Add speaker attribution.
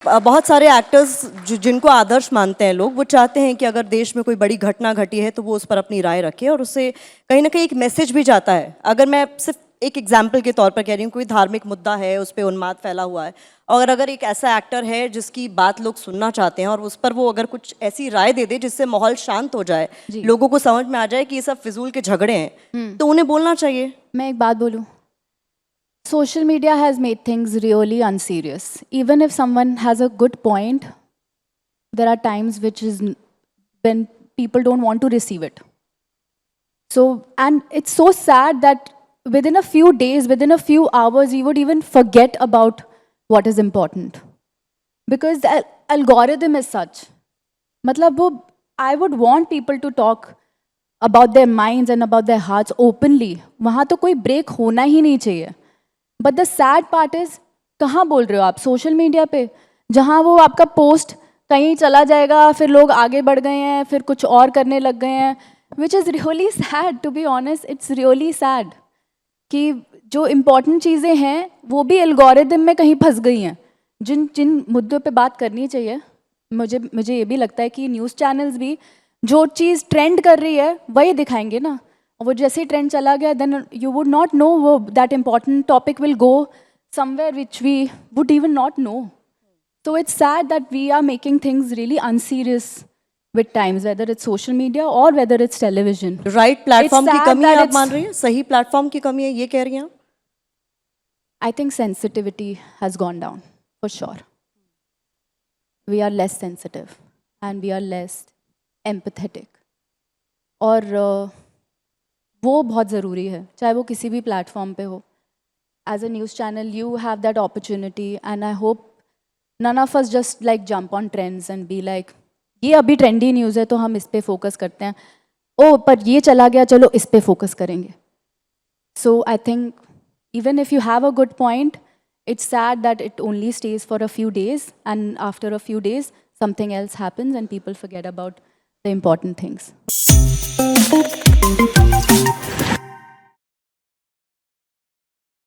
Speaker 1: बहुत सारे एक्टर्स जिनको आदर्श मानते हैं लोग, वो चाहते हैं कि अगर देश में कोई बड़ी घटना घटी है तो वो उस पर अपनी राय रखे और उससे कहीं ना कहीं एक मैसेज भी जाता है। अगर मैं सिर्फ एक एग्जाम्पल के तौर पर कह रही हूँ, कोई धार्मिक मुद्दा है, उस पर उन्माद फैला हुआ है, और अगर एक ऐसा एक्टर है जिसकी बात लोग सुनना चाहते हैं और उस पर वो अगर कुछ ऐसी राय दे दे जिससे माहौल शांत हो जाए, लोगों को समझ में आ जाए कि ये सब फिजूल के झगड़े हैं, तो उन्हें बोलना चाहिए।
Speaker 2: मैं एक बात बोलूँ, social media has made things really unserious. Even if someone has a good point, there are times which is when people don't want to receive it. So, and it's so sad that within a few days, within a few hours, we would even forget about what is important. Because the algorithm is such. मतलब वो, I would want people to talk about their minds and about their hearts openly. वहाँ तो कोई break होना ही नहीं चाहिए. But the sad part is, कहाँ बोल रहे हो आप? सोशल मीडिया पे, जहाँ वो आपका पोस्ट कहीं चला जाएगा, फिर लोग आगे बढ़ गए हैं, फिर कुछ और करने लग गए हैं, which is really sad. To be honest, it's really sad कि जो इम्पॉर्टेंट चीज़ें हैं वो भी एल्गोरिदम में कहीं फंस गई हैं। जिन जिन मुद्दों पे बात करनी चाहिए, मुझे ये भी लगता है कि न्यूज़ चैनल्स भी जो चीज़ ट्रेंड कर रही है वही दिखाएंगे ना। वो जैसे ही ट्रेंड चला गया, then you would not know वो that important topic will go somewhere which we would even not know. So it's sad that we are making things really unserious with times, whether it's social media or whether it's television.
Speaker 1: Right platform की कमी है, आप मान रही हैं? सही platform की कमी है, ये कह रही हैं?
Speaker 2: I think sensitivity has gone down for sure. We are less sensitive and we are less empathetic. और वो बहुत ज़रूरी है, चाहे वो किसी भी प्लेटफॉर्म पे हो. As a news channel, you have that opportunity, and I hope none of us just like jump on trends and be like, ये अभी ट्रेंडी न्यूज़ है तो हम इस पे फोकस करते हैं, ओ पर ये चला गया, चलो इस पे फोकस करेंगे. So I think even if you have a good point, it's sad that it only stays for a few days, and after a few days something else happens and people forget about the important things.